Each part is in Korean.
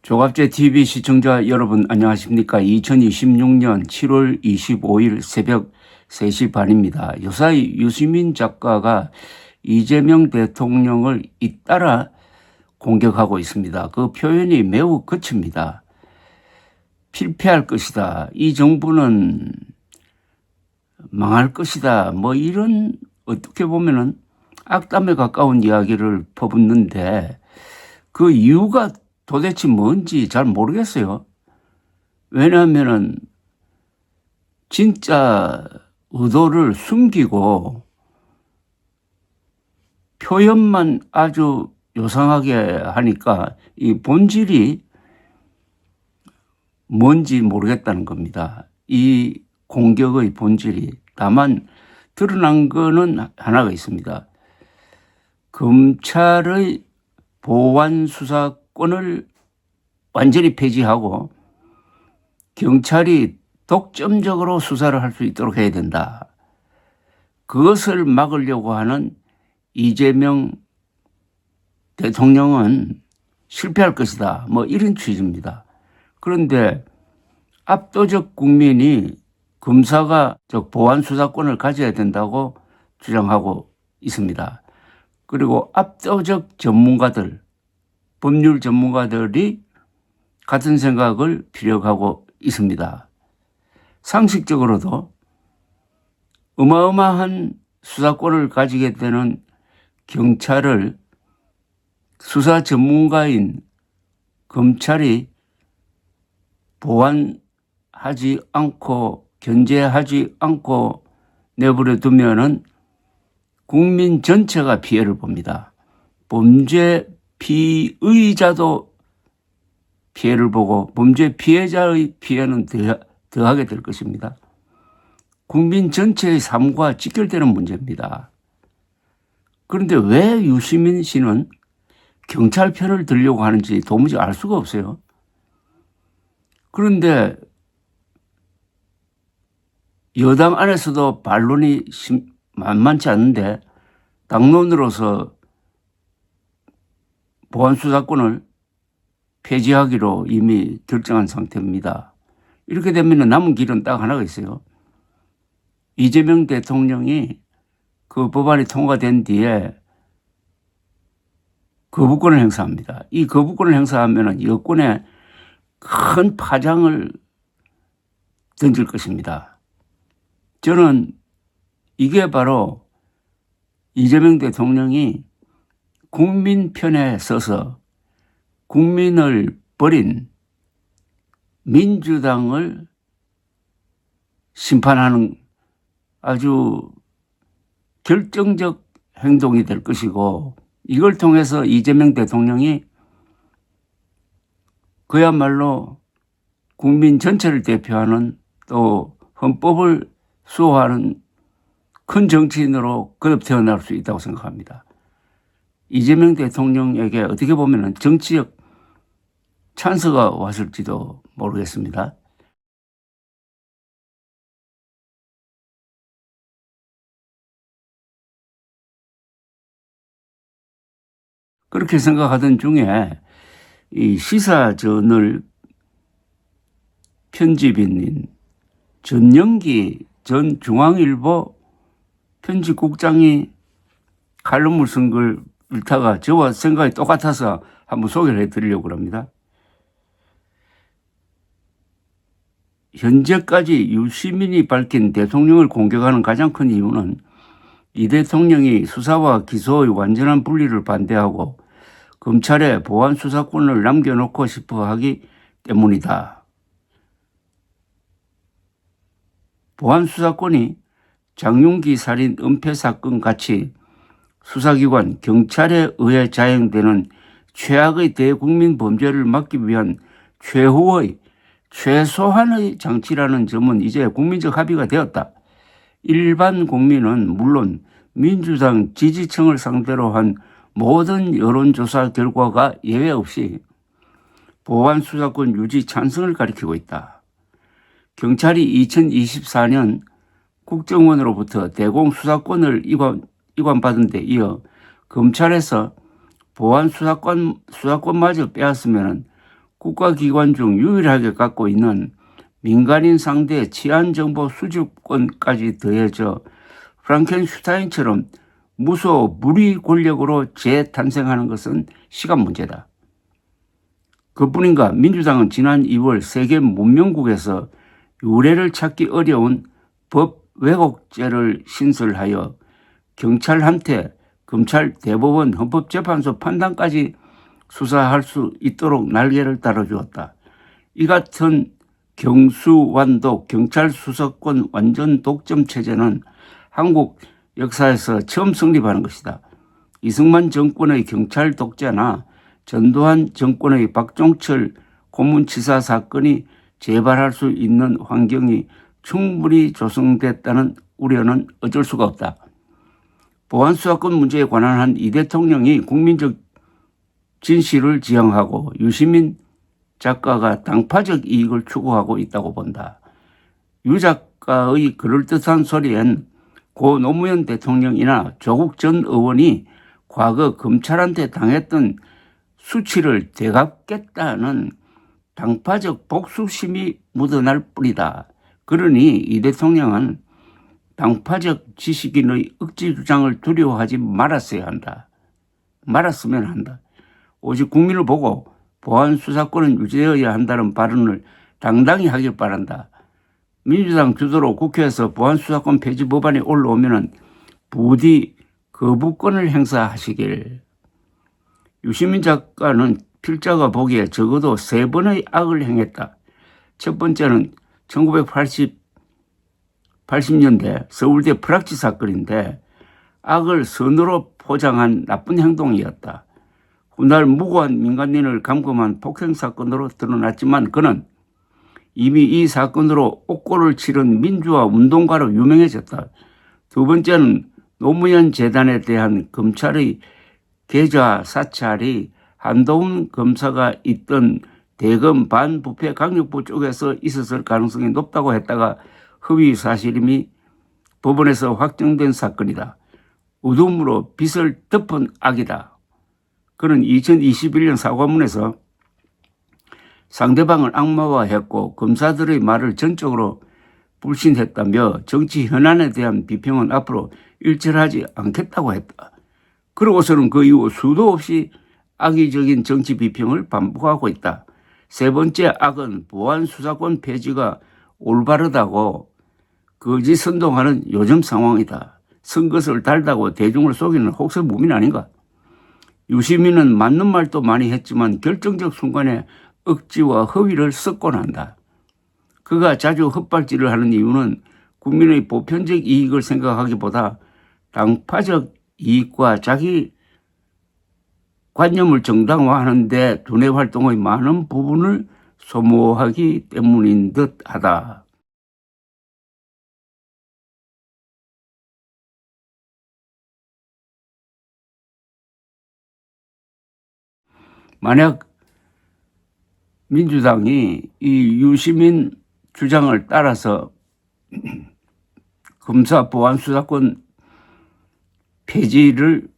조갑제 TV 시청자 여러분 안녕하십니까? 2026년 7월 25일 새벽 3시 반입니다. 요사이 유시민 작가가 이재명 대통령을 잇따라 공격하고 있습니다. 그 표현이 매우 거칩니다. 필패할 것이다. 이 정부는 망할 것이다. 뭐 이런 어떻게 보면은 악담에 가까운 이야기를 퍼붓는데 그 이유가 도대체 뭔지 잘 모르겠어요. 왜냐하면은 진짜 의도를 숨기고 표현만 아주 요상하게 하니까 이 본질이 뭔지 모르겠다는 겁니다. 이 공격의 본질이. 다만 드러난 거는 하나가 있습니다. 검찰의 보완 수사권을 완전히 폐지하고 경찰이 독점적으로 수사를 할 수 있도록 해야 된다. 그것을 막으려고 하는 이재명 대통령은 실패할 것이다. 뭐 이런 취지입니다. 그런데 압도적 국민이 검사가 보완 수사권을 가져야 된다고 주장하고 있습니다. 그리고 압도적 전문가들, 법률 전문가들이 같은 생각을 피력하고 있습니다. 상식적으로도 어마어마한 수사권을 가지게 되는 경찰을 수사 전문가인 검찰이 보완하지 않고 견제하지 않고 내버려 두면은 국민 전체가 피해를 봅니다. 범죄 피의자도 피해를 보고 범죄 피해자의 피해는 더하게 될 것입니다. 국민 전체의 삶과 직결되는 문제입니다. 그런데 왜 유시민 씨는 경찰 편을 들려고 하는지 도무지 알 수가 없어요. 그런데 여당 안에서도 반론이 만만치 않은데 당론으로서 보안수사권을 폐지하기로 이미 결정한 상태입니다. 이렇게 되면 남은 길은 딱 하나가 있어요. 이재명 대통령이 그 법안이 통과된 뒤에 거부권을 행사합니다. 이 거부권을 행사하면 여권에 큰 파장을 던질 것입니다. 저는 이게 바로 이재명 대통령이 국민 편에 서서 국민을 버린 민주당을 심판하는 아주 결정적 행동이 될 것이고, 이걸 통해서 이재명 대통령이 그야말로 국민 전체를 대표하는 또 헌법을 수호하는 큰 정치인으로 거듭 태어날 수 있다고 생각합니다. 이재명 대통령에게 어떻게 보면 정치적 찬스가 왔을지도 모르겠습니다. 그렇게 생각하던 중에 이 시사저널 편집인인 전영기 전 중앙일보 편집국장이 칼럼을 쓴 걸 읽다가 저와 생각이 똑같아서 한번 소개를 해드리려고 합니다. 현재까지 유시민이 밝힌 대통령을 공격하는 가장 큰 이유는 이 대통령이 수사와 기소의 완전한 분리를 반대하고 검찰에 보완 수사권을 남겨놓고 싶어 하기 때문이다. 보완 수사권이 장윤기 살인 은폐 사건 같이 수사기관 경찰에 의해 자행되는 최악의 대국민 범죄를 막기 위한 최후의 최소한의 장치라는 점은 이제 국민적 합의가 되었다. 일반 국민은 물론 민주당 지지층을 상대로 한 모든 여론조사 결과가 예외 없이 보완 수사권 유지 찬성을 가리키고 있다. 경찰이 2024년 국정원으로부터 대공 수사권을 이관받은 데 이어 검찰에서 보안 수사권마저 빼앗으면 국가기관 중 유일하게 갖고 있는 민간인 상대 치안정보 수집권까지 더해져 프랑켄슈타인처럼 무소 무리 권력으로 재탄생하는 것은 시간 문제다. 그뿐인가 민주당은 지난 2월 세계 문명국에서 유례를 찾기 어려운 법 왜곡죄를 신설하여 경찰한테 검찰, 대법원, 헌법재판소 판단까지 수사할 수 있도록 날개를 달아주었다. 이 같은 경수완독 경찰 수사권 완전 독점 체제는 한국 역사에서 처음 성립하는 것이다. 이승만 정권의 경찰 독재나 전두환 정권의 박종철 고문치사 사건이 재발할 수 있는 환경이 충분히 조성됐다는 우려는 어쩔 수가 없다. 보안수사권 문제에 관한 한 이 대통령이 국민적 진실을 지향하고 유시민 작가가 당파적 이익을 추구하고 있다고 본다. 유 작가의 그럴듯한 소리엔 고 노무현 대통령이나 조국 전 의원이 과거 검찰한테 당했던 수치를 되갚겠다는 당파적 복수심이 묻어날 뿐이다. 그러니 이 대통령은 당파적 지식인의 억지 주장을 두려워하지 말았어야 한다. 말았으면 한다. 오직 국민을 보고 보안 수사권은 유지되어야 한다는 발언을 당당히 하길 바란다. 민주당 주도로 국회에서 보안 수사권 폐지 법안이 올라오면 부디 거부권을 행사하시길. 유시민 작가는 필자가 보기에 적어도 3번의 악을 행했다. 첫 번째는 1980년대 서울대 프락치 사건인데 악을 선으로 포장한 나쁜 행동이었다. 훗날 무고한 민간인을 감금한 폭행 사건으로 드러났지만 그는 이미 이 사건으로 옥고를 치른 민주화 운동가로 유명해졌다. 두 번째는 노무현 재단에 대한 검찰의 계좌 사찰이 한동훈 검사가 있던 대검 반부패 강력부 쪽에서 있었을 가능성이 높다고 했다가 허위 사실임이 법원에서 확정된 사건이다. 어둠으로 빛을 덮은 악이다. 그는 2021년 사과문에서 상대방을 악마화했고 검사들의 말을 전적으로 불신했다며 정치 현안에 대한 비평은 앞으로 일절하지 않겠다고 했다. 그러고서는 그 이후 수도 없이 악의적인 정치 비평을 반복하고 있다. 세 번째 악은 보안 수사권 폐지가 올바르다고 거짓 선동하는 요즘 상황이다. 선것을 달다고 대중을 속이는 혹세무민 아닌가? 유시민은 맞는 말도 많이 했지만 결정적 순간에 억지와 허위를 섞곤 한다. 그가 자주 헛발질을 하는 이유는 국민의 보편적 이익을 생각하기보다 당파적 이익과 자기 관념을 정당화하는 데 두뇌 활동의 많은 부분을 소모하기 때문인 듯하다. 만약 민주당이 이 유시민 주장을 따라서 검사 보안 수사권 폐지를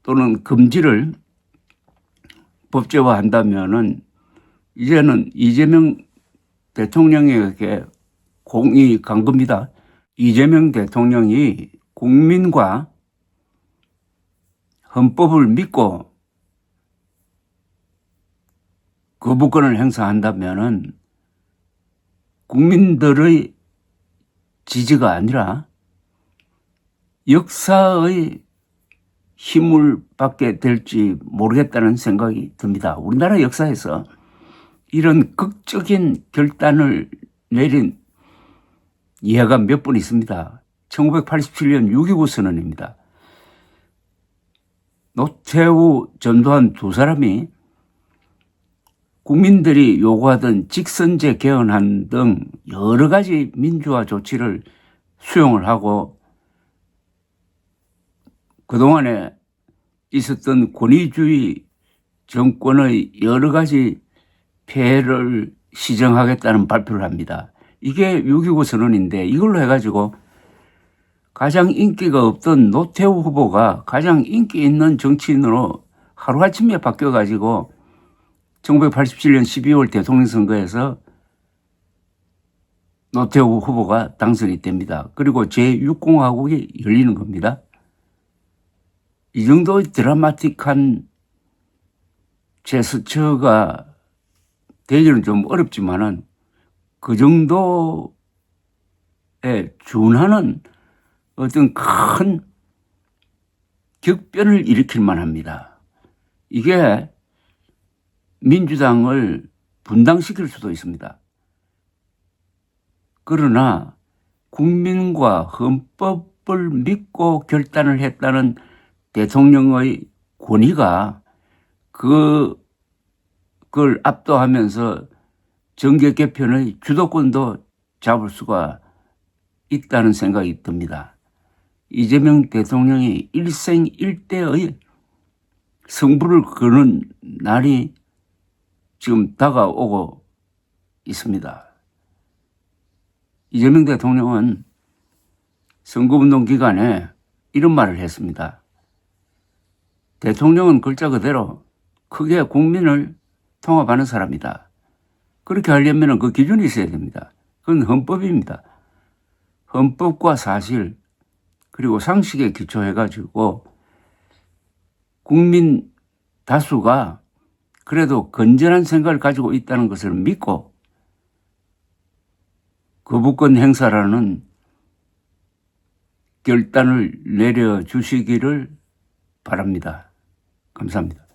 또는 금지를 법제화한다면은 이제는 이재명 대통령에게 공이 간 겁니다. 이재명 대통령이 국민과 헌법을 믿고 거부권을 행사한다면은 국민들의 지지가 아니라 역사의 힘을 받게 될지 모르겠다는 생각이 듭니다. 우리나라 역사에서 이런 극적인 결단을 내린 예가 몇 번 있습니다. 1987년 6.29 선언입니다. 노태우, 전두환 두 사람이 국민들이 요구하던 직선제 개헌안 등 여러 가지 민주화 조치를 수용을 하고 그동안에 있었던 권위주의 정권의 여러 가지 폐해를 시정하겠다는 발표를 합니다. 이게 6.29 선언인데 이걸로 해가지고 가장 인기가 없던 노태우 후보가 가장 인기 있는 정치인으로 하루아침에 바뀌어가지고 1987년 12월 대통령 선거에서 노태우 후보가 당선이 됩니다. 그리고 제6공화국이 열리는 겁니다. 이 정도 드라마틱한 제스처가 되기는 좀 어렵지만은 그 정도에 준하는 어떤 큰 격변을 일으킬 만합니다. 이게 민주당을 분당시킬 수도 있습니다. 그러나 국민과 헌법을 믿고 결단을 했다는 대통령의 권위가 그걸 압도하면서 정계 개편의 주도권도 잡을 수가 있다는 생각이 듭니다. 이재명 대통령이 일생일대의 승부를 거는 날이 지금 다가오고 있습니다. 이재명 대통령은 선거운동 기간에 이런 말을 했습니다. 대통령은 글자 그대로 크게 국민을 통합하는 사람이다. 그렇게 하려면 그 기준이 있어야 됩니다. 그건 헌법입니다. 헌법과 사실 그리고 상식에 기초해가지고 국민 다수가 그래도 건전한 생각을 가지고 있다는 것을 믿고 거부권 행사라는 결단을 내려주시기를 바랍니다. 감사합니다.